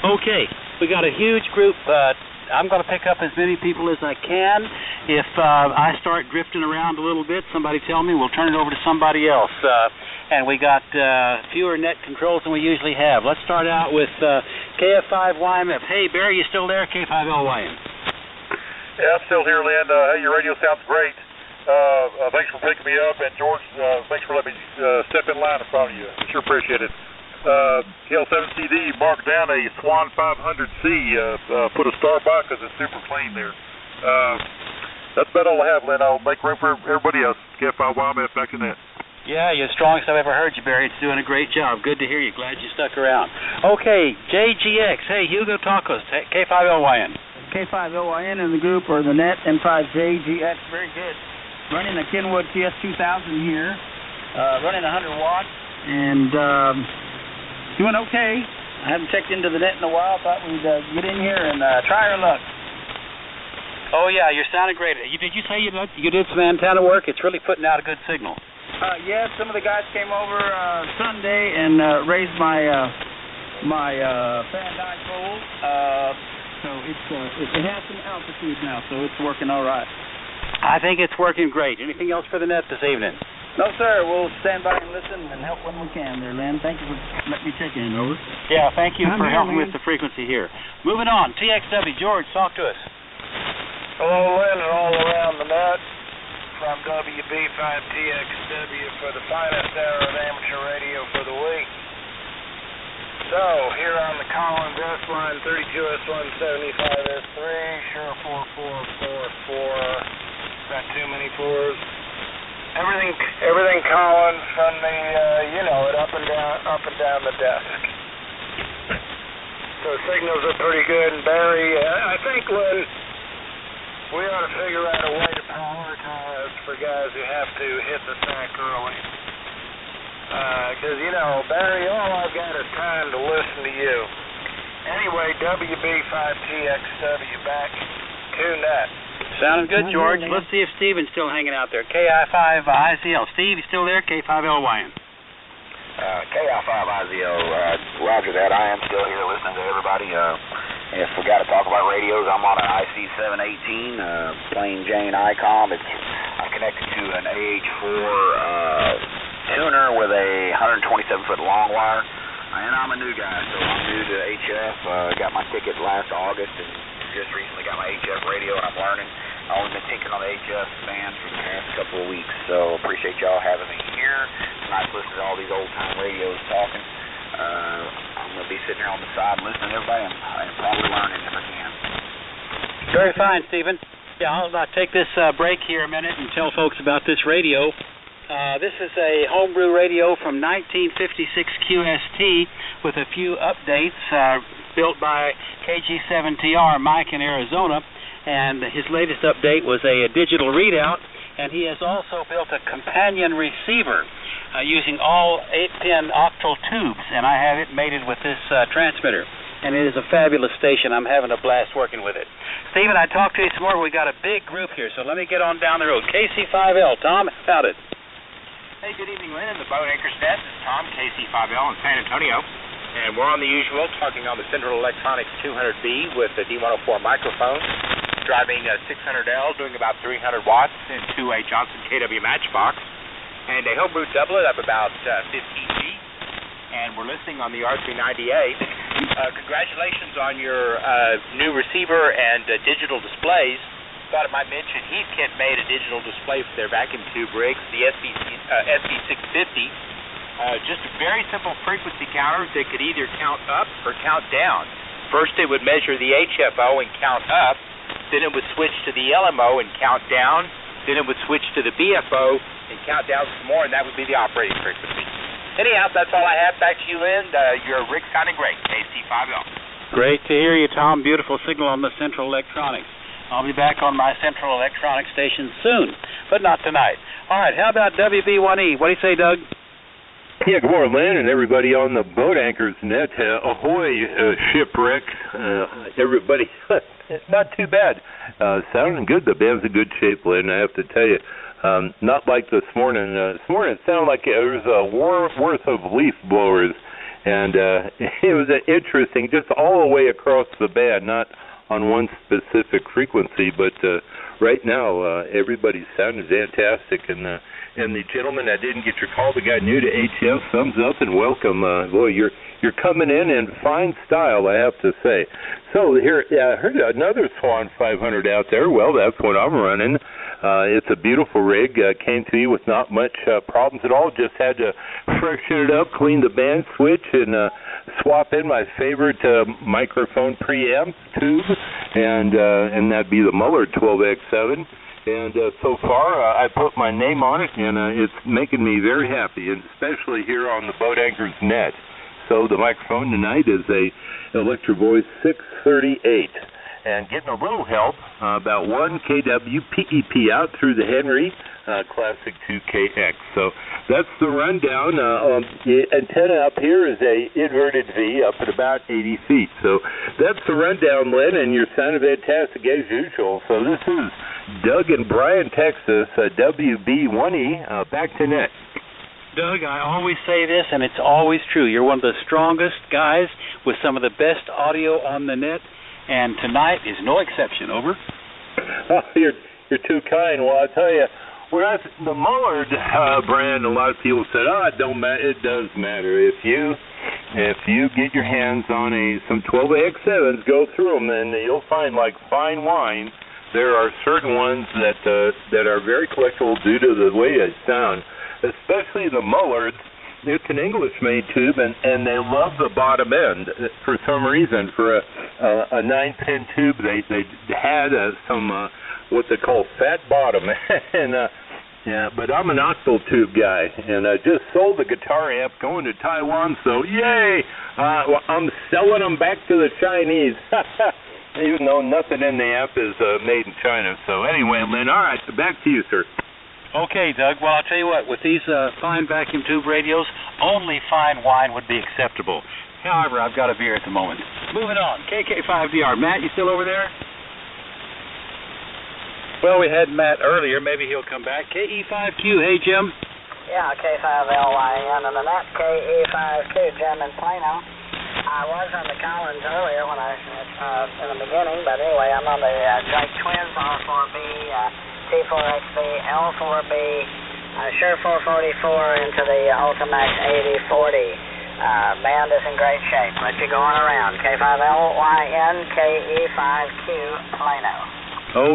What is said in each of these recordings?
Okay, we got a huge group. I'm going to pick up as many people as I can. If I start drifting around a little bit, somebody tell me. We'll turn it over to somebody else. And we got fewer net controls than we usually have. Let's start out with KF5YMF. Hey, Barry, you still there? K5LYM. Yeah, I'm still here, Lynn. Hey, your radio sounds great. Thanks for picking me up. And, George, thanks for letting me step in line in front of you. Sure appreciate it. KL7CD marked down a Swan 500C, put a star by because it's super clean there. That's about all I have, Lynn. I'll make room for everybody else. KF5YMF back to net. Yeah, you're the strongest I've ever heard you, Barry. It's doing a great job. Good to hear you. Glad you stuck around. Okay, JGX. Hey, Hugo Tacos, K5LYN. K5LYN in the group, or the net, N5JGX. Very good. Running a Kenwood TS2000 here. Running 100 watts. And doing okay. I haven't checked into the net in a while. Thought we'd get in here and try our luck. Oh, yeah, you're sounding great. Did you say you did some antenna work? It's really putting out a good signal. Yeah, some of the guys came over Sunday and raised my fan dipole. So it has some altitude now, so it's working all right. I think it's working great. Anything else for the net this evening? No, sir. We'll stand by and listen and help when we can there, Lynn. Thank you for letting me check in. Over. Yeah, thank you for helping Lynn. with the frequency here. Moving on. TXW. George, talk to us. Hello, Lynn, and all around the net from WB5TXW for the finest hour of amateur radio for the week. So, here on the Collins S-Line 32S175S3, sure 4444, not too many fours. Everything Collins from the, up and down the desk. So signals are pretty good, and Barry, I think, Lynn, we ought to figure out a way to prioritize for guys who have to hit the sack early. Because, Barry, all I've got is time to listen to you. Anyway, WB5TXW back to net. Sounding good, George. Let's see if Steven's still hanging out there. KI5IZL. Steve, you still there? K5LYN. KI5IZL, roger that. I am still here listening to everybody. If we got to talk about radios, I'm on an IC718, plain Jane ICOM. I'm connected to an AH4 tuner with a 127-foot long wire. And I'm a new guy, so I'm new to HF. Got my ticket last August and just recently got my HF radio, and I'm learning. I've only been tinkering on the HF band for the past couple of weeks, so appreciate y'all having me here. It's nice listening to all these old-time radios talking. I'm going to be sitting here on the side and listening to everybody and probably learning if I can. Very fine, Stephen. Yeah, I'll take this break here a minute and tell folks about this radio. This is a homebrew radio from 1956 QST with a few updates built by KG7TR Mike in Arizona, and his latest update was a digital readout, and he has also built a companion receiver using all 8-pin octal tubes, and I have it mated with this transmitter, and it is a fabulous station. I'm having a blast working with it. Stephen, I talked to you some more. We got a big group here, so let me get on down the road. KC5L, Tom, how about it? Hey, good evening, Lynn, and the Boat Anchors Net. This is Tom, KC5L in San Antonio. And we're on the usual, talking on the Central Electronics 200B with the D104 microphone, driving a 600L, doing about 300 watts into a Johnson KW Matchbox, and a homebrew doublet of about 15G. And we're listening on the R390A. Congratulations on your new receiver and digital displays. Thought I might mention Heathkit made a digital display for their vacuum tube rigs, the SB650. Just a very simple frequency counter that could either count up or count down. First it would measure the HFO and count up, then it would switch to the LMO and count down, then it would switch to the BFO and count down some more, and that would be the operating frequency. Anyhow, that's all I have. Back to you, Lynn. Your rig sounding great, KC5L. Great to hear you, Tom. Beautiful signal on the Central Electronics. I'll be back on my Central Electronics station soon, but not tonight. All right, how about WB1E? What do you say, Doug? Yeah, good morning, Lynn, and everybody on the Boat Anchors Net. Ahoy, shipwrecks. Everybody, not too bad. Sounding good. The band's in good shape, Lynn, I have to tell you. Not like this morning. This morning it sounded like there was a worth of leaf blowers And it was interesting, just all the way across the band, not on one specific frequency, but right now everybody sounded fantastic. And the gentleman that didn't get your call, the guy new to HF, thumbs up and welcome. Boy, you're coming in fine style, I have to say. So here, I heard another Swan 500 out there. Well, that's what I'm running. It's a beautiful rig. Came to me with not much problems at all. Just had to freshen it up, clean the band switch, and swap in my favorite microphone preamp tube, and that'd be the Mullard 12X7. And so far, I put my name on it, and it's making me very happy, and especially here on the Boat Anchors Net. So the microphone tonight is a Electro Voice 638, and getting a little help, about 1 kW PEP out through the Henry Classic 2KX. So that's the rundown. The antenna up here is a inverted V up at about 80 feet. So that's the rundown, Lynn, and you're sounding fantastic as usual. So this is Doug in Bryan, Texas, WB1E, back to net. Doug, I always say this, and it's always true. You're one of the strongest guys with some of the best audio on the net, and tonight is no exception. Over. Oh, you're too kind. Well, I tell you, the Mullard brand, a lot of people said, it don't matter. It does matter. If you get your hands on some 12X7s, go through them, and you'll find, like fine wine, there are certain ones that are very collectible due to the way they sound. Especially the Mullards. It's an English-made tube, and they love the bottom end for some reason. For a 9-pin tube, they had some what they call fat bottom, and yeah. But I'm an octal tube guy, and I just sold the guitar amp going to Taiwan. So yay! I'm selling them back to the Chinese, even though nothing in the amp is made in China. So anyway, Lynn, all right, back to you, sir. Okay, Doug. Well, I'll tell you what. With these fine vacuum tube radios, only fine wine would be acceptable. However, I've got a beer at the moment. Moving on. KK5DR. Matt, you still over there? Well, we had Matt earlier. Maybe he'll come back. KE5Q. Hey, Jim. Yeah, K5LYN and the net KE5Q, Jim in Plano. I was on the Collins earlier when in the beginning, but anyway, I'm on the Drake Twins R4B, T4XB, L4B, Shure 444 into the Ultimax 8040. Band is in great shape. Let you go on around. K5LYN, KE5Q, Plano.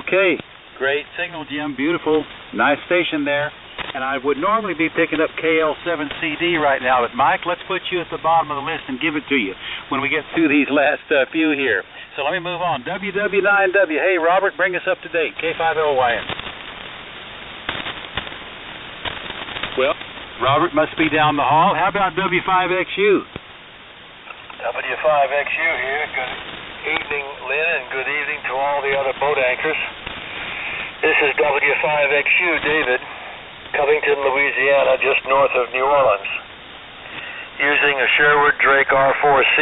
Okay. Great signal, Jim. Beautiful. Nice station there. And I would normally be picking up KL7CD right now, but Mike, let's put you at the bottom of the list and give it to you when we get through these last few here. So let me move on. WW9W. Hey, Robert, bring us up to date. K5LYN. Well, Robert must be down the hall. How about W5XU? W5XU here. Good evening, Lynn, and good evening to all the other boat anchors. This is W5XU, David, Covington, Louisiana, just north of New Orleans. Using a Sherwood Drake R4C,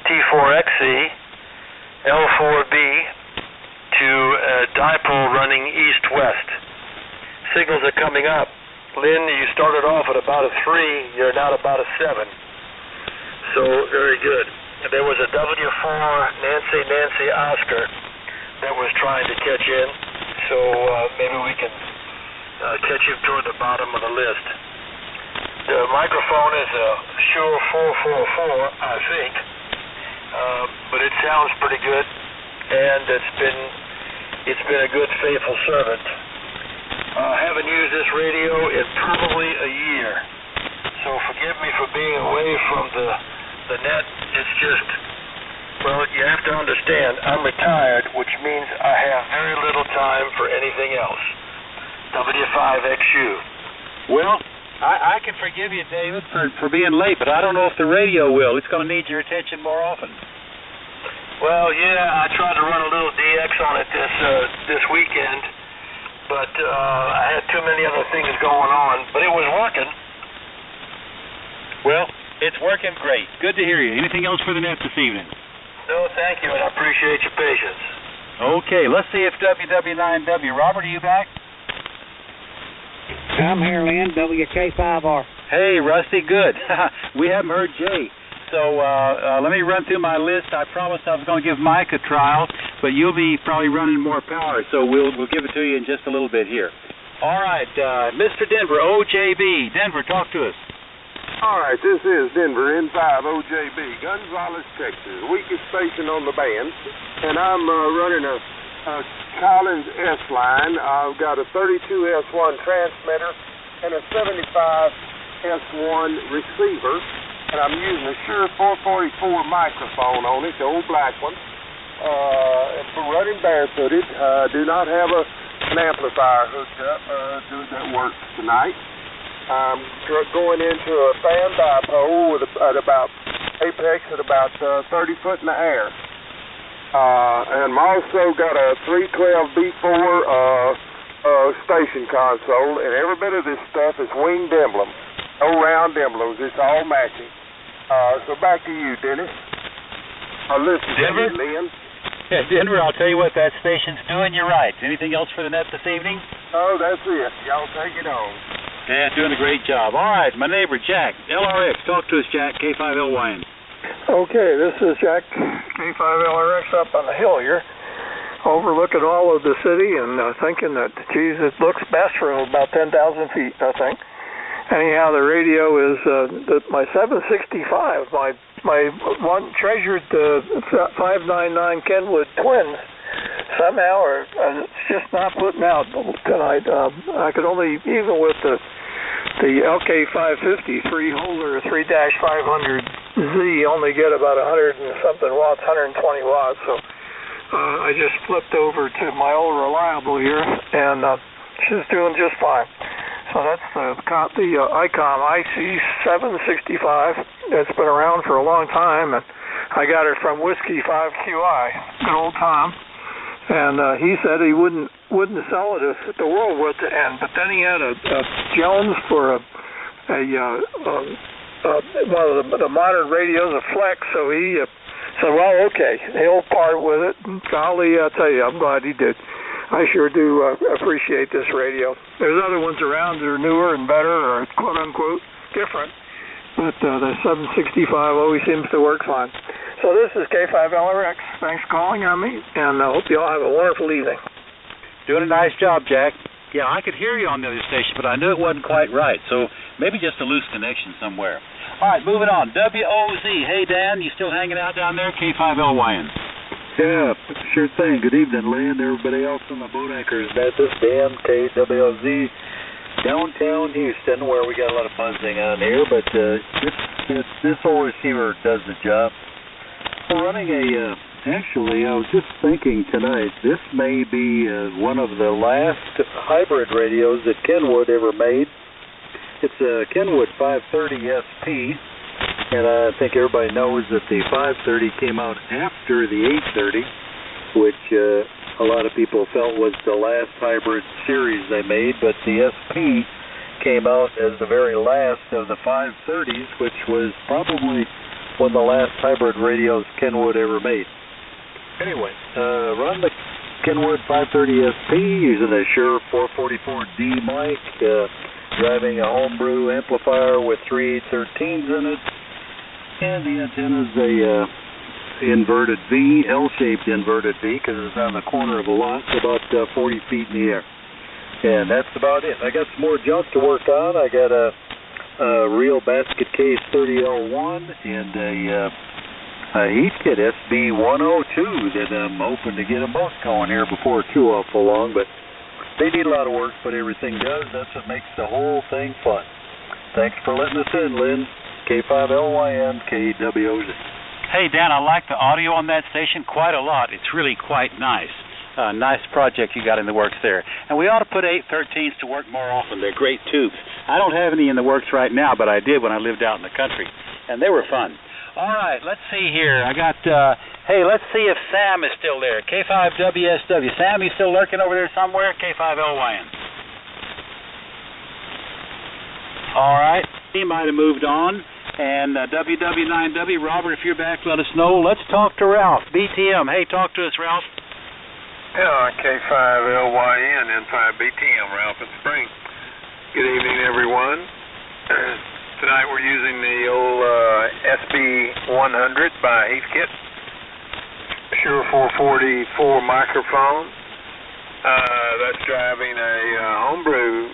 T4XC, L4B to a dipole running east-west. Signals are coming up. Lynn, you started off at about a 3, you're now about a 7. So, very good. There was a W4 Nancy Oscar that was trying to catch in, so maybe we can catch him toward the bottom of the list. The microphone is a Shure 444, I think, but it sounds pretty good, and it's been a good, faithful servant. I haven't used this radio in probably a year, so forgive me for being away from the net. It's just, well, you have to understand, I'm retired, which means I have very little time for anything else. W5XU. Well, I can forgive you, David, for being late, but I don't know if the radio will. It's going to need your attention more often. Well, yeah, I tried to run a little DX on it this weekend, but I had too many other things going on, but it was working. Well, it's working great. Good to hear you. Anything else for the net this evening? No, thank you, and I appreciate your patience. Okay, let's see if WW9W. Robert, are you back? I'm here, Lynn, WK5R. Hey, Rusty, good. We haven't heard Jay. So let me run through my list. I promised I was going to give Mike a trial, but you'll be probably running more power, so we'll give it to you in just a little bit here. All right, Mr. Denver, OJB. Denver, talk to us. All right, this is Denver, N5 OJB, Gonzales, Texas, weakest station on the band, and I'm running a Collins S line. I've got a 32S1 transmitter and a 75S1 receiver. And I'm using a Shure 444 microphone on it, the old black one. Running barefooted. Do not have an amplifier hooked up that works tonight. I'm going into a fan dipole with about apex at about 30 foot in the air. And I'm also got a 312B4 station console, and every bit of this stuff is winged emblem. No round emblems. It's all matching. So back to you, Dennis. Listen, Denver? Lynn. Yeah, Denver, I'll tell you what that station's doing. You're right. Anything else for the net this evening? Oh, that's it. Y'all take it on. Yeah, doing a great job. All right, my neighbor, Jack, LRX. Talk to us, Jack, K5LYN. Okay, this is Jack, K5LRX up on the hill here, overlooking all of the city and thinking that, geez, it looks best from about 10,000 feet, I think. Anyhow, the radio is my 765, my one treasured 599 Kenwood twins. Somehow, it's just not putting out tonight. I could only, even with the LK550 3-holder 3-500Z, only get about 100 and something watts, 120 watts. So I just flipped over to my old reliable here, and she's doing just fine. So that's the ICOM IC765. It's been around for a long time, and I got it from Whiskey 5QI, good old Tom. And he said he wouldn't sell it if the world was to end. But then he had a Jones for one of the modern radios, a Flex. So he said, "Well, okay, he'll part with it." And golly, I tell you, I'm glad he did. I sure do appreciate this radio. There's other ones around that are newer and better, or quote unquote different, but the 765 always seems to work fine. So this is K5LRX. Thanks for calling on me, and I hope you all have a wonderful evening. Doing a nice job, Jack. Yeah, I could hear you on the other station, but I knew it wasn't quite right, so maybe just a loose connection somewhere. All right, moving on. WOZ. Hey, Dan, you still hanging out down there? K5LYN. Yeah, sure thing. Good evening, Lynn, everybody else on the Boat Anchors Net. This is Dan, KWOZ, downtown Houston, where we got a lot of buzzing on here, but this old receiver does the job. We're running actually, I was just thinking tonight, this may be one of the last hybrid radios that Kenwood ever made. It's a Kenwood 530 SP. And I think everybody knows that the 530 came out after the 830, which a lot of people felt was the last hybrid series they made, but the SP came out as the very last of the 530s, which was probably one of the last hybrid radios Kenwood ever made. Anyway, run the Kenwood 530 SP using a Shure 444D mic, driving a homebrew amplifier with 3 813s in it. And the antenna's a inverted V, L-shaped inverted V, because it's on the corner of a lot, about 40 feet in the air. And that's about it. I got some more junk to work on. I got a real basket case 30L1 and a Heathkit SB102 that I'm hoping to get them both going here before too awful long. But they need a lot of work, but everything does. That's what makes the whole thing fun. Thanks for letting us in, Lynn. K5LYN, KWOZ. Hey, Dan, I like the audio on that station quite a lot. It's really quite nice. Nice project you got in the works there. And we ought to put 813s to work more often. They're great tubes. I don't have any in the works right now, but I did when I lived out in the country. And they were fun. All right, let's see here. I got, hey, let's see if Sam is still there. K5WSW. Sam, you still lurking over there somewhere? K5LYN. All right. He might have moved on. And WW9W, Robert, if you're back, let us know. Let's talk to Ralph. BTM. Hey, talk to us, Ralph. Yeah, K5LYN, N5BTM, Ralph in Spring. Good evening, everyone. Tonight we're using the old SB100 by Heathkit. Shure 444 microphone. That's driving a homebrew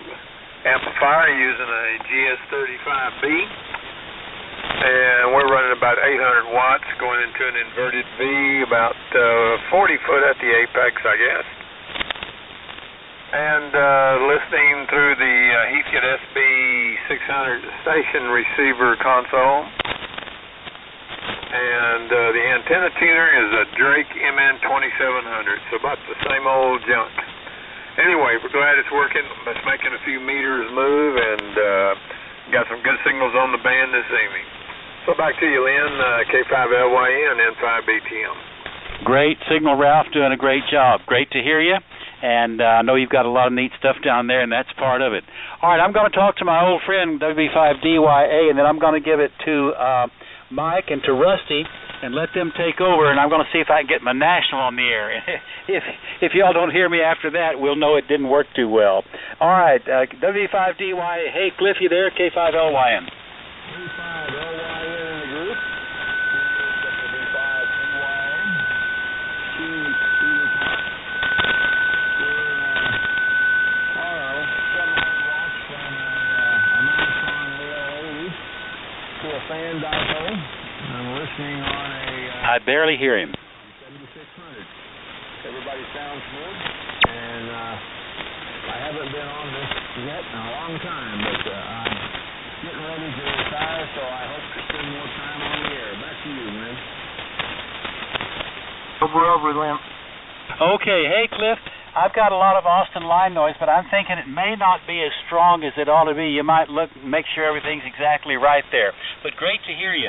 amplifier using a GS35B. And we're running about 800 watts going into an inverted V, about 40 foot at the apex, I guess. And listening through the Heathkit SB600 station receiver console. And the antenna tuner is a Drake MN2700, so about the same old junk. Anyway, we're glad it's working. It's making a few meters move, and got some good signals on the band this evening. So back to you, Lynn, K5LYN, N5BTM. Great signal, Ralph, doing a great job. Great to hear you. And I know you've got a lot of neat stuff down there, and that's part of it. All right, I'm going to talk to my old friend, W5DYA, and then I'm going to give it to Mike and to Rusty and let them take over, and I'm going to see if I can get my national on the air. If y'all don't hear me after that, we'll know it didn't work too well. All right, W5DYA. Hey, Cliff, you there? K5LYN. K5LYN in the group. Fan dipole. I'm listening on a... I barely hear him. 7600. Everybody sounds good, and I haven't been on this yet in a long time, but I'm getting ready to retire, so I hope to spend more time on the air. Back to you, Lynn. Over, Lynn. Okay, hey, Cliff. I've got a lot of Austin line noise, but I'm thinking it may not be as strong as it ought to be. You might make sure everything's exactly right there. But great to hear you.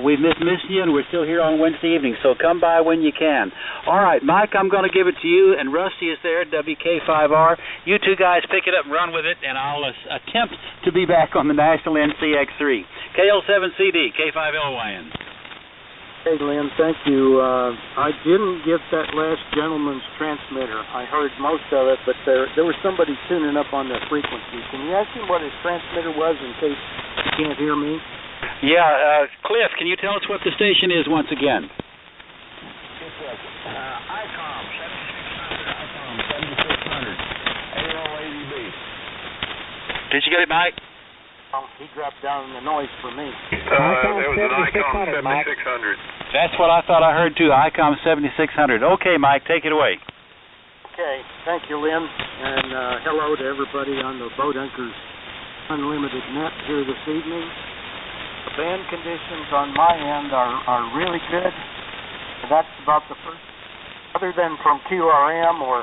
We've missed you, and we're still here on Wednesday evening, so come by when you can. All right, Mike, I'm going to give it to you, and Rusty is there, WK5R. You two guys pick it up and run with it, and I'll attempt to be back on the National NCX3. KL7CD, K5LYN. Hey, Lynn, thank you. I didn't get that last gentleman's transmitter. I heard most of it, but there was somebody tuning up on the frequency. Can you ask him what his transmitter was in case you can't hear me? Yeah, Cliff, can you tell us what the station is once again? It's ICOM 7600, AOADB. Did you get it, Mike? He dropped down in the noise for me. It was an ICOM 7600. That's what I thought I heard, too, ICOM 7600. Okay, Mike, take it away. Okay, thank you, Lynn, and hello to everybody on the Boat Anchors Unlimited Net here this evening. The band conditions on my end are really good. That's about the first, other than from QRM or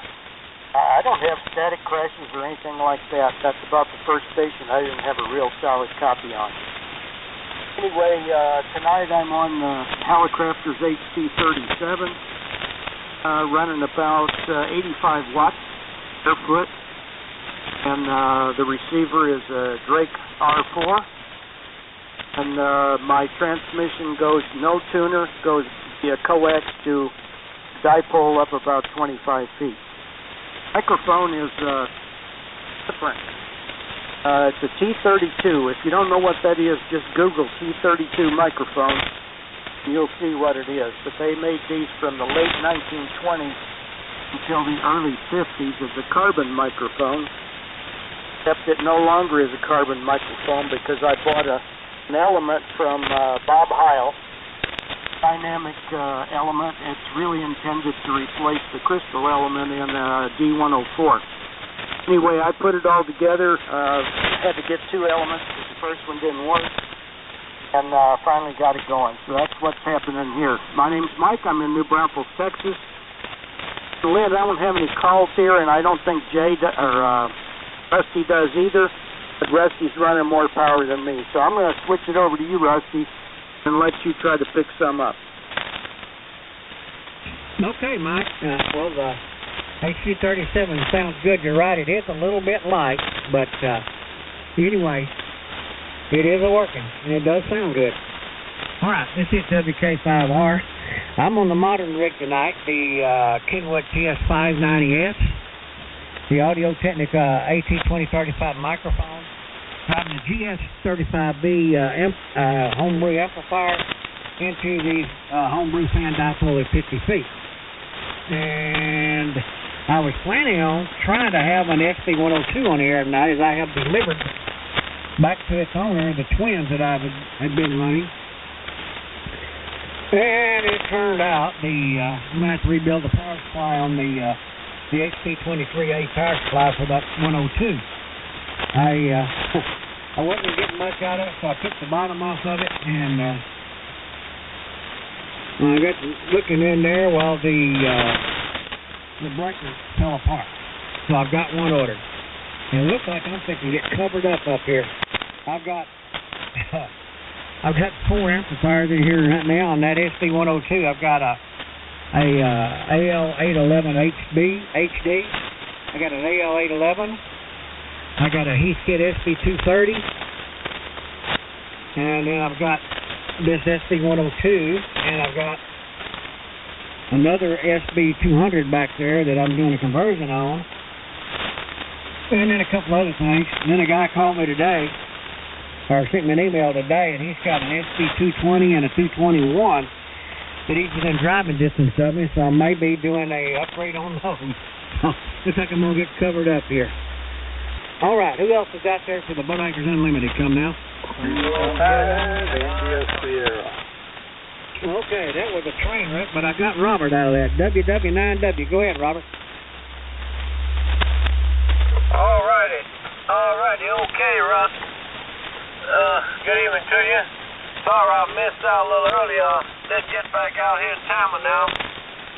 I don't have static crashes or anything like that. That's about the first station I didn't have a real solid copy on. Anyway, tonight I'm on the Hallicrafters HT37, running about 85 watts per foot, and the receiver is a Drake R4, and my transmission goes no tuner, goes via coax to dipole up about 25 feet. Microphone is different. It's a T32. If you don't know what that is, just Google T32 microphone. You'll see what it is. But they made these from the late 1920s until the early 50s as a carbon microphone. Except it no longer is a carbon microphone because I bought an element from Bob Heil. Dynamic element. It's really intended to replace the crystal element in D104. Anyway, I put it all together. Had to get two elements because the first one didn't work, and finally got it going. So that's what's happening here. My name's Mike. I'm in New Braunfels, Texas. Lynn, I don't have any calls here, and I don't think Rusty does either. But Rusty's running more power than me, so I'm going to switch it over to you, Rusty, and let you try to pick some up. Okay, Mike. Well, the HT37 sounds good. You're right. It is a little bit light, but anyway, it is working, and it does sound good. All right, this is WK5R. I'm on the modern rig tonight, the Kenwood TS590S, the Audio Technica AT2035 microphone, driving the GS35B homebrew amplifier into the homebrew fan dipole at 50 feet. And I was planning on trying to have an SB102 on the air tonight, as I have delivered back to its owner the twins that I had been running. And it turned out I'm going to have to rebuild the power supply on the HP23A power supply for that 102. I wasn't getting much out of it, so I took the bottom off of it, and I got looking in there while the breaker fell apart. So I've got one ordered. And it looks like I'm thinking to get covered up here. I've got 4 amplifiers in here right now on that SB102. I've got a AL811 HD. I got an AL811. I got a Heathkit SB230. And then I've got this SB102, and I've got another SB200 back there that I'm doing a conversion on. And then a couple other things. And then a guy called me today, or sent me an email today, and he's got an SB220 and a 221 that he's within driving distance of me, so I may be doing a upgrade on those. Looks like I'm going to get covered up here. All right, who else is out there for the Boat Anchors Unlimited? Come now. Okay, that was a train wreck, but I got Robert out of that. WW9W. Go ahead, Robert. All righty. Okay, Russ. Good evening to you. Sorry I missed out a little earlier. Did get back out here in Tama now.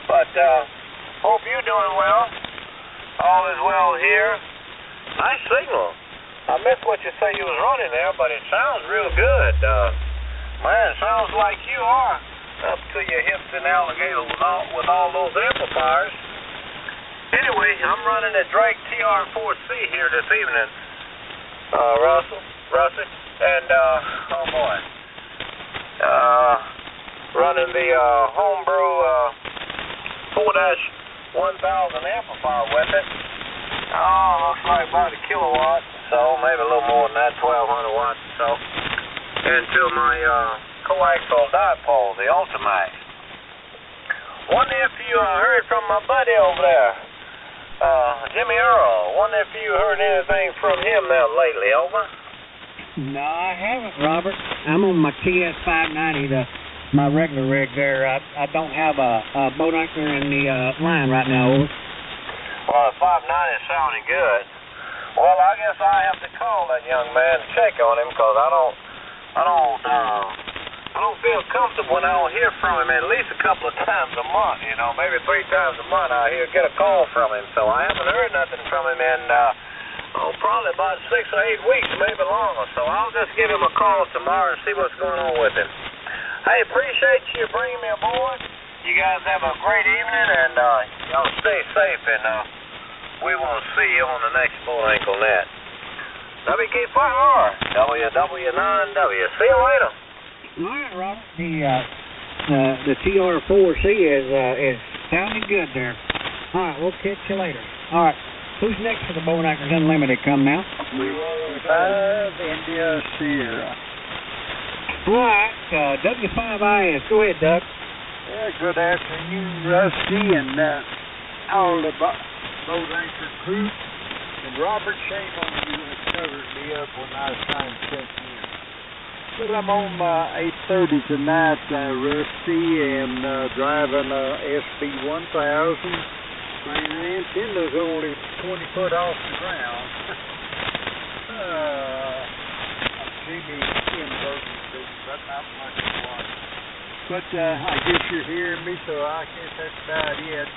But hope you're doing well. All is well here. Nice signal. I missed what you say you was running there, but it sounds real good. Man, it sounds like you are up to your hips in alligator with all those amplifiers. Anyway, I'm running a Drake TR4C here this evening, Rusty, and oh boy, running the homebrew 4-1000 amplifier with it. Looks like about a kilowatt, so maybe a little more than that, 1200 watts or so, into my coaxial dipole, the Ultimax. Wonder if you heard from my buddy over there, Jimmy Earl. Wonder if you heard anything from him now lately, over? No, I haven't, Robert. I'm on my TS590, my regular rig there. I don't have a boat anchor in the line right now, over. Well, the 590 is sounding good. Well, I guess I have to call that young man to check on him, because I don't feel comfortable when I don't hear from him at least a couple of times a month. You know, maybe 3 times a month I get a call from him. So I haven't heard nothing from him in probably about 6 or 8 weeks, maybe longer. So I'll just give him a call tomorrow and see what's going on with him. Hey, appreciate you bringing me aboard. You guys have a great evening, and y'all stay safe, and we will see you on the next Boat Anchor Net. WK5R, WW9W. See you later. All right, Robert. The TR4C is sounding good there. All right, we'll catch you later. All right, who's next for the Boat Anchors Unlimited? Come now. 5 India Sierra. All right, W5IS. Go ahead, Doug. Yeah, good afternoon, Rusty, and all the Boat Anchor crew. And Robert, shame on you that covered me up when I was trying to check in. But I'm on my 830 tonight, Rusty, and driving a SB1000. My antenna's only 20 foot off the ground. Maybe inverted, but not much to watch. But I guess you're hearing me, so I guess that's about it.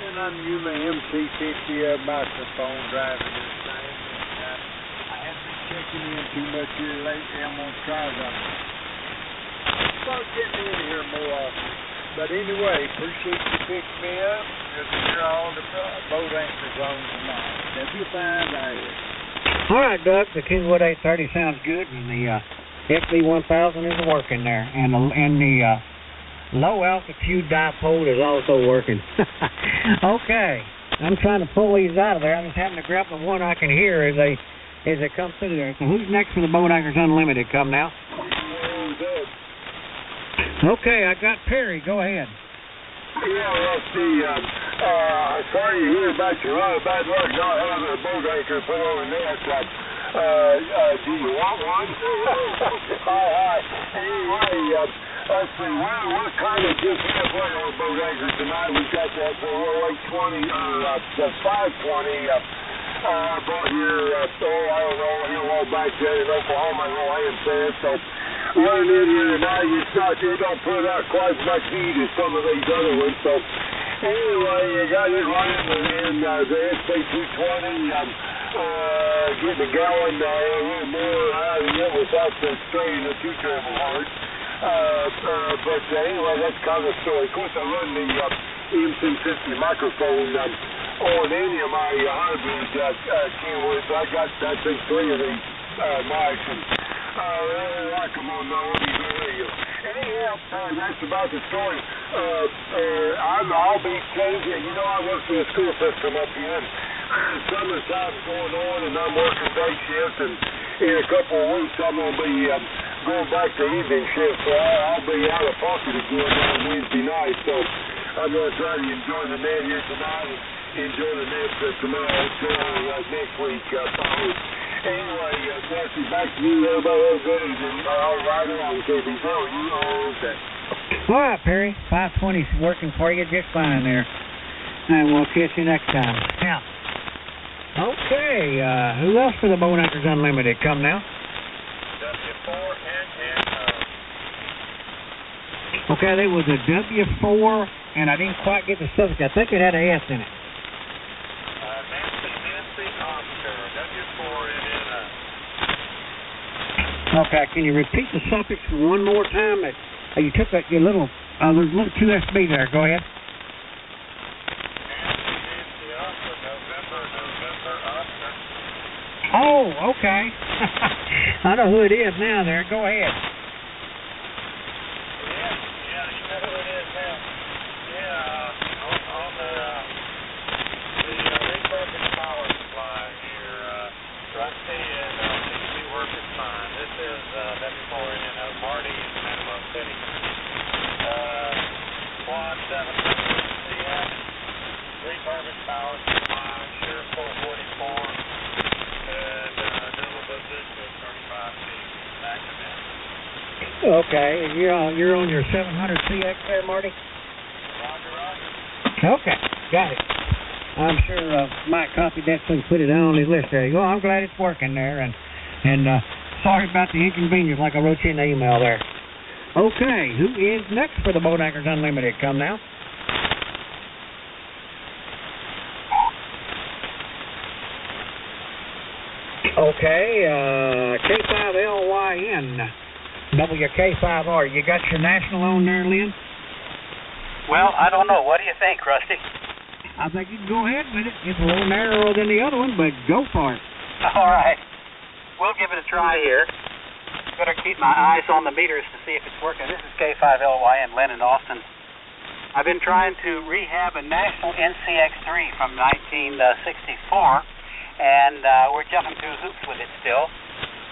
And I'm using an MC50 microphone driving this thing. And, I haven't been checking in too much here lately. I'm going to try to start getting in here more often. But anyway, appreciate you picking me up. Just hear all the Boat Anchors on tonight. W5IS. All right, Doug. The Kenwood 830 sounds good, and the SB1000 is working there, and the low altitude dipole is also working. Okay, I'm trying to pull these out of there. I'm just having to grab the one I can hear as they as it comes through there. So who's next for the Boat Anchors Unlimited? Come now. Okay, I got Perry. Go ahead. Yeah, let's see. Sorry to hear about your bad luck not having a boat anchor put on the net. Do you want one? Hi. Anyway, let's see. We're kind of just putting on a boat anchor tonight. We've got that 820, the 520. I bought here, I don't know, here a while back there in Oklahoma, I know I am saying, so running in here tonight, you don't put out quite as much heat as some of these other ones, so anyway, you got it running, and then the SP220, getting a gallon, a little more out of it without the strain of too terrible hard, but anyway, that's kind of the story. Of course, I run the EM1050 microphone, on any of my hybrid Kenwoods. I got, I think, 3 of these mics, and I really like them on the audio radio. Anyhow, that's about the story. I'll be changing. You know, I work for the school system up here. Summertime's going on, and I'm working day shift, and in a couple of weeks, I'm going to be going back to evening shift, so I'll be out of pocket again on Wednesday night, so I'm going to try to enjoy the net here tonight, and enjoy the net tomorrow until next week. Anyway, Jesse, back to you. Everybody else good? All right along, KB. So, you all okay? All right, Perry. 520's working for you just fine there. And we'll catch you next time. Now, okay, who else for the Boat Anchors Unlimited? Come now. Okay, there was a W4, and I didn't quite get the suffix. I think it had an S in it. Okay, can you repeat the suffix one more time? You took your little, there's a little 2 SB there. Go ahead. Oh, okay. I know who it is now there. Go ahead. Okay, and you're on your 700CX there, Marty? Okay, got it. I'm sure Mike copied that so he put it on his list there. You go. I'm glad it's working there, and sorry about the inconvenience, like I wrote you in the email there. Okay, who is next for the Boat Anchors Unlimited? Come now. Okay, K5LYN. WK5R. You got your national on there, Lynn? Well, I don't know. What do you think, Rusty? I think you can go ahead with it. It's a little narrower than the other one, but go for it. All right. We'll give it a try here. Better keep my eyes on the meters to see if it's working. This is K5LYN, Lynn in Austin. I've been trying to rehab a National NCX3 from 1964, and we're jumping through hoops with it still.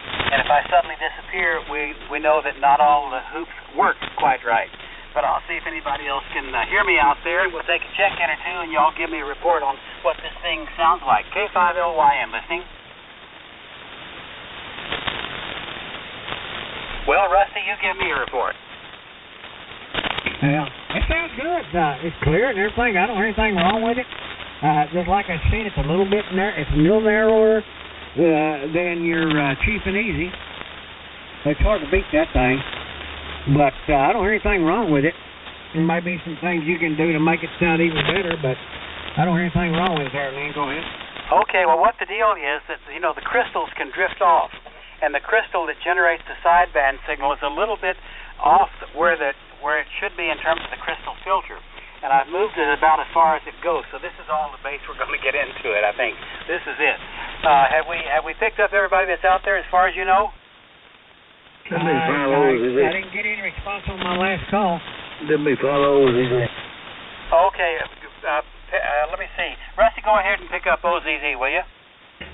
And if I suddenly disappear, we know that not all the hoops work quite right. But I'll see if anybody else can hear me out there, and we'll take a check-in or two, and y'all give me a report on what this thing sounds like. K5LYN, listening. Well, Rusty, you give me a report. Yeah, it sounds good. It's clear and everything. I don't hear anything wrong with it. Just like I said, it's a little bit it's a little narrower than your Chief and Easy. It's hard to beat that thing. But I don't hear anything wrong with it. There might be some things you can do to make it sound even better, but I don't hear anything wrong with it there, Lynn. Go ahead. Okay, well, what the deal is that, you know, the crystals can drift off. And the crystal that generates the sideband signal is a little bit off where it should be in terms of the crystal filter. And I've moved it about as far as it goes. So this is all the base we're going to get into it, I think. This is it. Have we picked up everybody that's out there as far as you know? I didn't get any response on my last call. Okay, let me see. Rusty, go ahead and pick up OZZ, will you?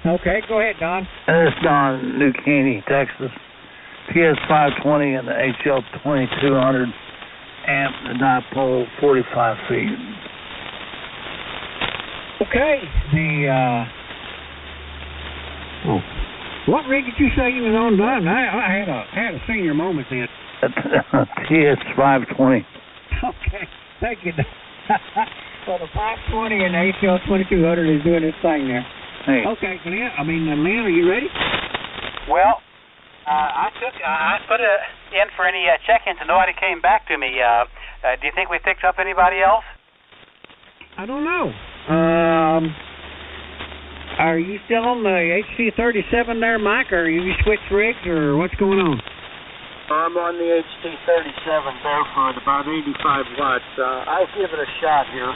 Okay, go ahead, Don. It's Don, New Caney, Texas. PS520 and the HL2200 amp, the dipole, 45 feet. Okay, what rig did you say you was on, Don? I had a senior moment then. TS520. Okay, thank you, Don. So the 520 and the HL2200 is doing its thing there. Hey. Okay, Lynn, are you ready? Well, I put it in for any check-ins and nobody came back to me. Do you think we picked up anybody else? I don't know. Are you still on the HC37 there, Mike, or you switched rigs, or what's going on? I'm on the HC37 there for about 85 watts. I'll give it a shot here.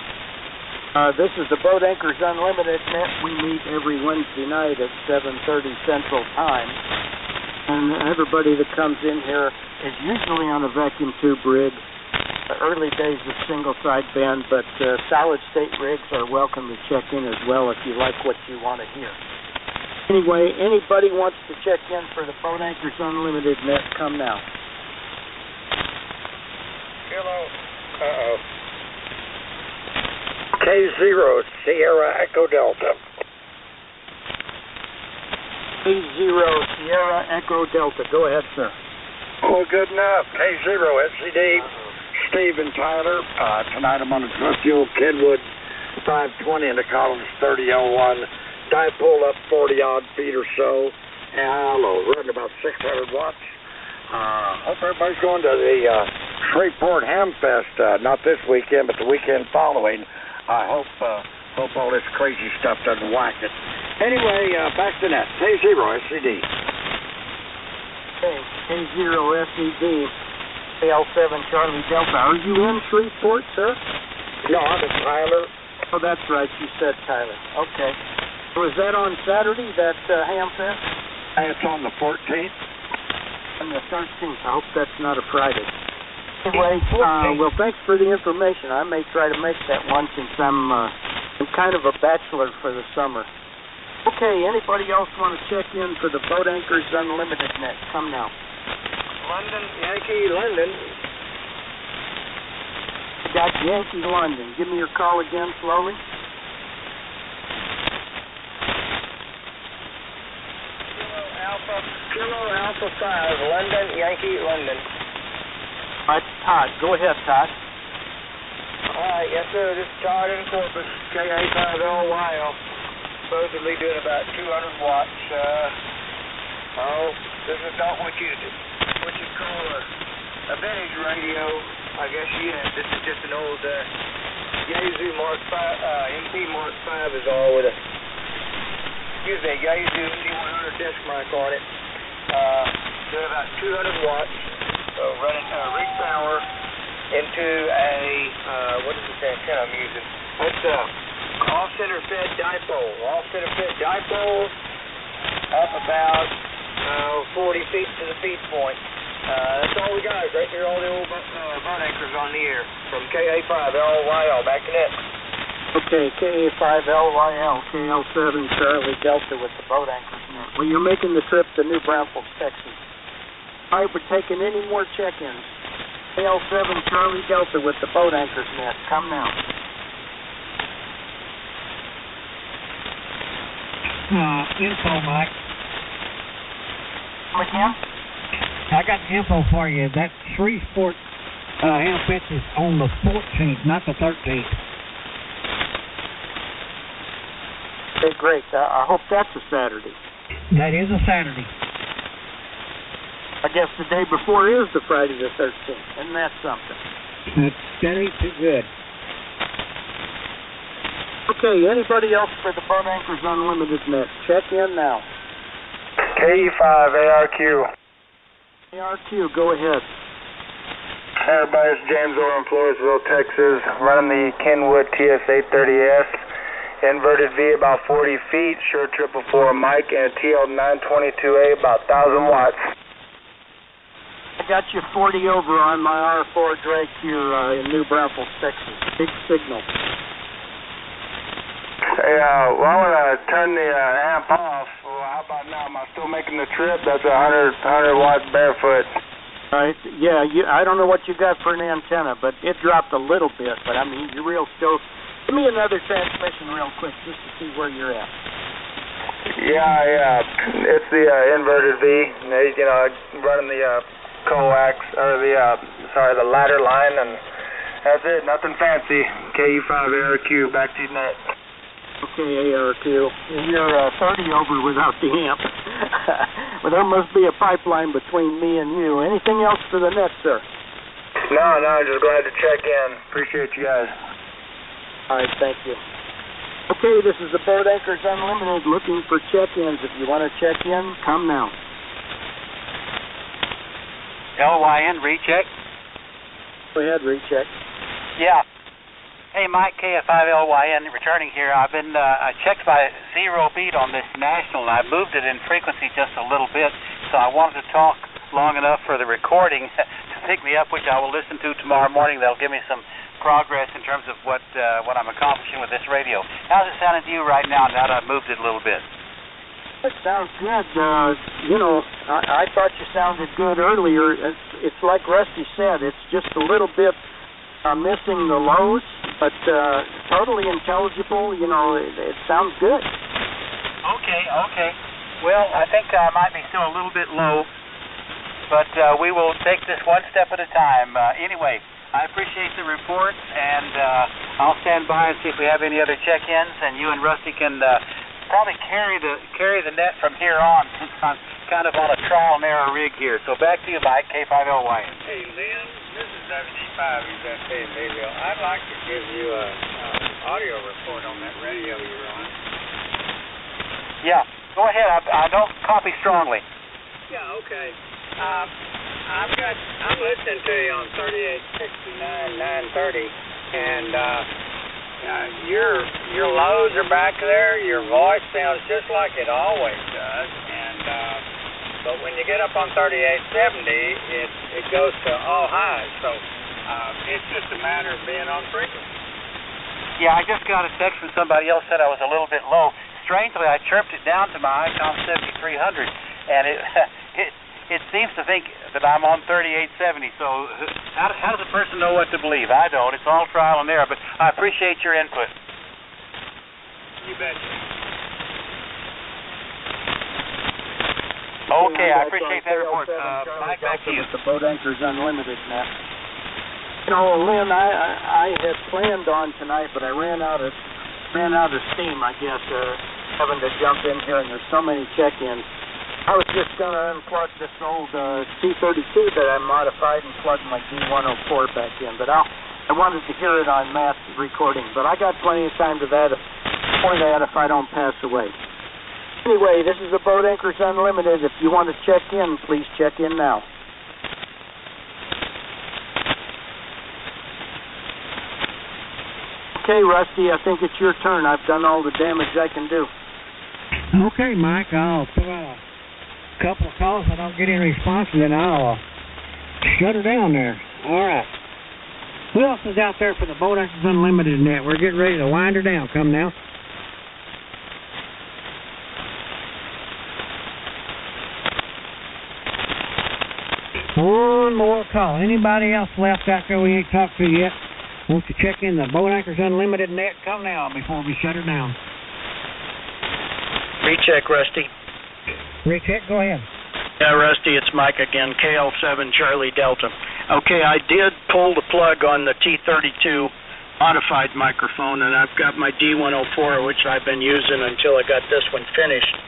This is the Boat Anchors Unlimited Net. We meet every Wednesday night at 7:30 Central Time. And everybody that comes in here is usually on a vacuum tube rig. The early days of single-side band, but solid-state rigs are welcome to check in as well if you like what you want to hear. Anyway, anybody wants to check in for the Boat Anchors Unlimited Net, come now. Hello. K0, Sierra Echo Delta. K0, Sierra Echo Delta. Go ahead, sir. Oh, good enough. K0, FCD, Steve and Tyler. Tonight I'm on the trusty old Kenwood 520 and the Collins 3001. Dipole up 40-odd feet or so. And hello, running about 600 watts. Hope everybody's going to the Shreveport Hamfest, not this weekend, but the weekend following. I hope all this crazy stuff doesn't whack it. Anyway, back to that. K0 SCD. Okay, K0 SCD, L7 Charlie Delta. Are you in Shreveport, sir? No, I'm in Tyler. Oh, that's right. You said Tyler. Okay. Was that on Saturday, that Hamfest? It's on the 14th. On the 13th. I hope that's not a Friday. Anyway, well, thanks for the information. I may try to make that one since I'm kind of a bachelor for the summer. Okay, anybody else want to check in for the Boat Anchors Unlimited Net? Come now. London, Yankee, London. I got Yankee, London. Give me your call again slowly. Kilo Alpha 5, London, Yankee, London. That's Todd. Go ahead, Todd. Alright, yes sir, this is Todd in Corpus, KA5LYL. Supposedly doing about 200 watts. This is not what you call a vintage radio. I guess this is just an old Yaesu Mark 5, MP Mark 5 is all with a Yaesu MD100 disc mic on it. Doing about 200 watts. So running rig power into a, what is this antenna I'm using? It's a off-center fed dipole. Off-center fed dipole up about 40 feet to the feed point. That's all we got right there, all the old boat anchors on the air. From KA5LYL, back to net. Okay, KA5LYL, KL7 Charlie Delta with the Boat Anchors Net. Well, you're making the trip to New Braunfels, Texas. All right, we're taking any more check-ins. KL7 Charlie Delta with the Boat Anchors Net. Come now. Info, Mike. Come again? I got the info for you. That Shreveport Hamfest is on the 14th, not the 13th. Okay, great. I hope that's a Saturday. That is a Saturday. I guess the day before is the Friday the 13th. Isn't that something? That ain't too good. Okay, anybody else for the Boat Anchors Unlimited Net? Check in now. KE5ARQ. ARQ, go ahead. Hey everybody, it's James Orr in Floresville, Texas. Running the Kenwood TS830S. Inverted V about 40 feet, Shure 444 mic, and a TL922A about 1,000 watts. I got you 40 over on my R4 Drake here in New Braunfels, Texas. Big signal. Hey, well, I'm gonna turn the amp off. Well, how about now? Am I still making the trip? That's 100 watts barefoot. All right. Yeah. I don't know what you got for an antenna, but it dropped a little bit. But I mean, you're real still. Give me another transmission real quick, just to see where you're at. Yeah. It's the inverted V. You know, running the coax or the ladder line, and that's it. Nothing fancy. KU5 ARQ. Back to you, net. Okay, ARQ. You're 30 over without the amp. Well, there must be a pipeline between me and you. Anything else for the net, sir? No, just glad to check in. Appreciate you guys. All right, thank you. Okay, this is the Boat Anchors Unlimited looking for check-ins. If you want to check in, come now. LYN, recheck. Go ahead, recheck. Yeah. Hey, Mike, KF5LYN, returning here. I've been, I checked my zero beat on this national, and I moved it in frequency just a little bit, so I wanted to talk long enough for the recording to pick me up, which I will listen to tomorrow morning. That'll give me some progress in terms of what I'm accomplishing with this radio. How's it sounding to you right now that I've moved it a little bit? It sounds good. I thought you sounded good earlier. It's like Rusty said, it's just a little bit missing the lows, but totally intelligible. You know, it sounds good. Okay. Well, I think I might be still a little bit low, but we will take this one step at a time. Anyway, I appreciate the report, and I'll stand by and see if we have any other check-ins, and you and Rusty can probably carry the net from here on, since I'm kind of on a trial and error rig here. So back to you, Mike, K5LY. Hey, Lynn, this is WD5 UZFT in Bayville. I'd like to give you an audio report on that radio you're on. Yeah, go ahead. I don't copy strongly. Yeah, okay. I'm listening to you on 3869 930, and your lows are back there. Your voice sounds just like it always does, and but when you get up on 3870, it goes to all highs. So it's just a matter of being on frequency. Yeah, I just got a text from somebody else said I was a little bit low. Strangely, I chirped it down to my ICOM 7300, and it seems to think that I'm on 3870. So how does a person know what to believe? I don't. It's all trial and error, but I appreciate your input. You betcha. Okay, I appreciate that report. Mike, back to you. The Boat Anchors Unlimited now. You know, Lynn, I had planned on tonight, but I ran out of steam, I guess, having to jump in here, and there's so many check-ins. I was just going to unplug this old C32 that I modified and plug my D104 back in, but I wanted to hear it on Matt's recording, but I got plenty of time to point that if I don't pass away. Anyway, this is the Boat Anchors Unlimited. If you want to check in, please check in now. Okay, Rusty, I think it's your turn. I've done all the damage I can do. Okay, Mike, I'll throw out a couple of calls. I don't get any response, and then I'll shut her down there. All right. Who else is out there for the Boat Anchors Unlimited net? We're getting ready to wind her down. Come now. One more call. Anybody else left out there we ain't talked to yet? Want to check in the Boat Anchors Unlimited net? Come now before we shut her down. Recheck, Rusty. Recheck, go ahead. Yeah, Rusty, it's Mike again, KL7 Charlie Delta. Okay, I did pull the plug on the T32 modified microphone, and I've got my D104, which I've been using until I got this one finished.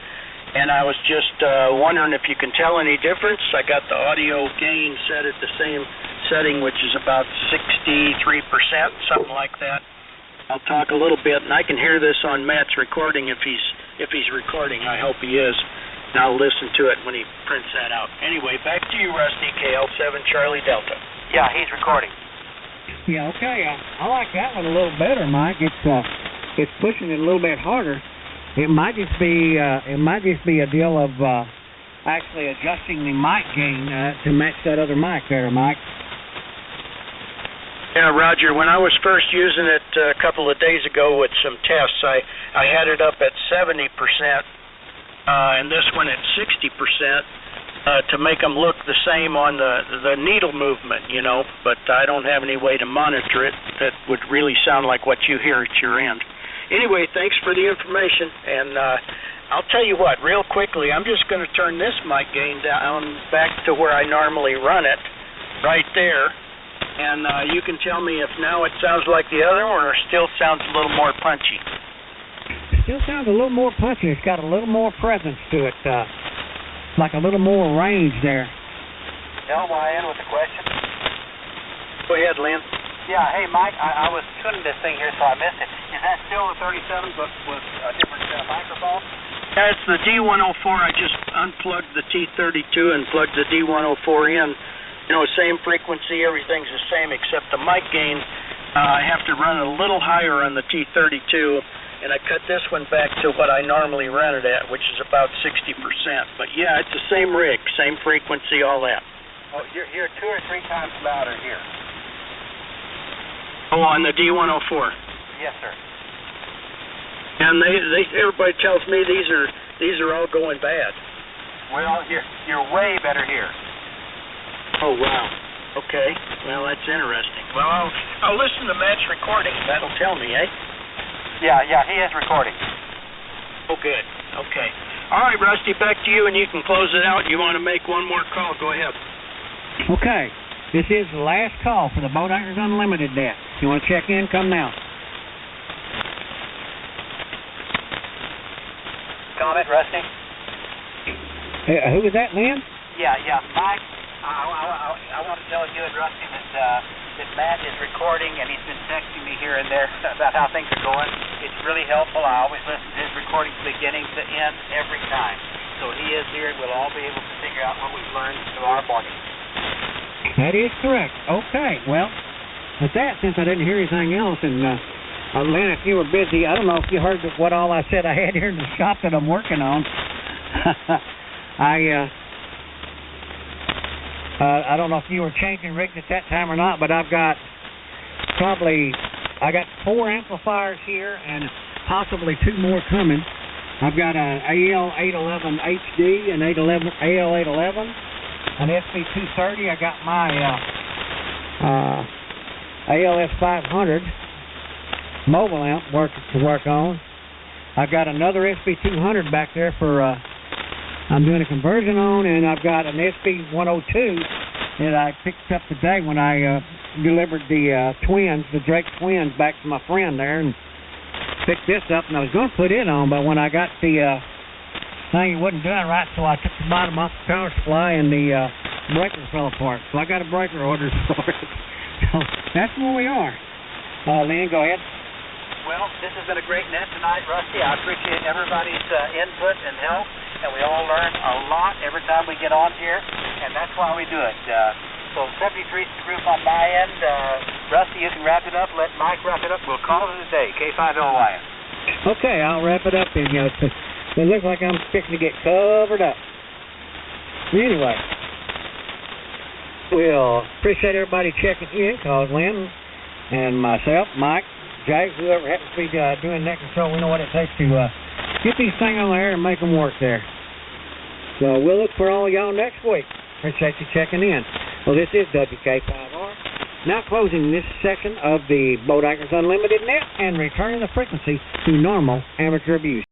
And I was just wondering if you can tell any difference. I got the audio gain set at the same setting, which is about 63%, something like that. I'll talk a little bit, and I can hear this on Matt's recording if he's recording. I hope he is. And I'll listen to it when he prints that out. Anyway, back to you, Rusty, KL7 Charlie Delta. Yeah, he's recording. Yeah, okay. I like that one a little better, Mike. It's pushing it a little bit harder. It might just be a deal of actually adjusting the mic gain to match that other mic there, Mike. Yeah, Roger, when I was first using it a couple of days ago with some tests, I had it up at 70%, and this one at 60%, to make them look the same on the needle movement, you know, but I don't have any way to monitor it that would really sound like what you hear at your end. Anyway, thanks for the information, and I'll tell you what, real quickly, I'm just going to turn this mic gain down back to where I normally run it, right there. And you can tell me if now it sounds like the other one or still sounds a little more punchy. Still sounds a little more punchy. It's got a little more presence to it, like a little more range there. LYN with a question. Go ahead, Lynn. Yeah, hey, Mike, I was tuning this thing here, so I missed it. Is that still the 37 but with a different microphone? Yeah, it's the D104. I just unplugged the T32 and plugged the D104 in. You know, same frequency, everything's the same except the mic gain. I have to run a little higher on the T32, and I cut this one back to what I normally run it at, which is about 60%. But yeah, it's the same rig, same frequency, all that. Oh, you're 2 or 3 times louder here. Oh, on the D104. Yes, sir. And everybody tells me these are all going bad. Well, you're way better here. Oh, wow. Okay. Well, that's interesting. Well, I'll listen to Matt's recording. That'll tell me, eh? Yeah, he is recording. Oh, good. Okay. All right, Rusty, back to you, and you can close it out. You want to make one more call, go ahead. Okay. This is the last call for the Boat Anchors Unlimited net. If you want to check in, come now. Comment, Rusty? Who was that, Lynn? Yeah, Mike. I want to tell you and Rusty that Matt is recording, and he's been texting me here and there about how things are going. It's really helpful. I always listen to his recordings beginning to end every time. So he is here, and we'll all be able to figure out what we've learned tomorrow morning. That is correct. Okay, well, with that, since I didn't hear anything else, and Lynn, if you were busy, I don't know if you heard what all I said I had here in the shop that I'm working on. I don't know if you were changing rigs at that time or not, but I got 4 amplifiers here and possibly 2 more coming. I've got an AL811 HD, an AL811, an SB230. I got my ALS500 mobile amp to work on. I've got another SB200 back there for I'm doing a conversion on, and I've got an SB102 that I picked up today when I delivered the Drake twins, back to my friend there, and picked this up, and I was going to put it on, but when I got the thing, it wasn't doing right, so I took the bottom off the power supply, and the breaker fell apart. So I got a breaker ordered for it. So that's where we are. Lynn, go ahead. Well, this has been a great net tonight, Rusty. I appreciate everybody's input and help, and we all learn a lot every time we get on here, and that's why we do it. So 73's the group on my end. Rusty, you can wrap it up. Let Mike wrap it up. We'll call it a day. K5LYN. Okay, I'll wrap it up, and it looks like I'm fixing to get covered up. Anyway, we'll appreciate everybody checking in, because Lynn and myself, Mike, Jay, whoever happens to be doing net control, we know what it takes to get these things on the air and make them work there. So we'll look for all of y'all next week. Appreciate you checking in. Well, this is WK5R. Now closing this section of the Boat Anchors Unlimited net and returning the frequency to normal amateur abuse.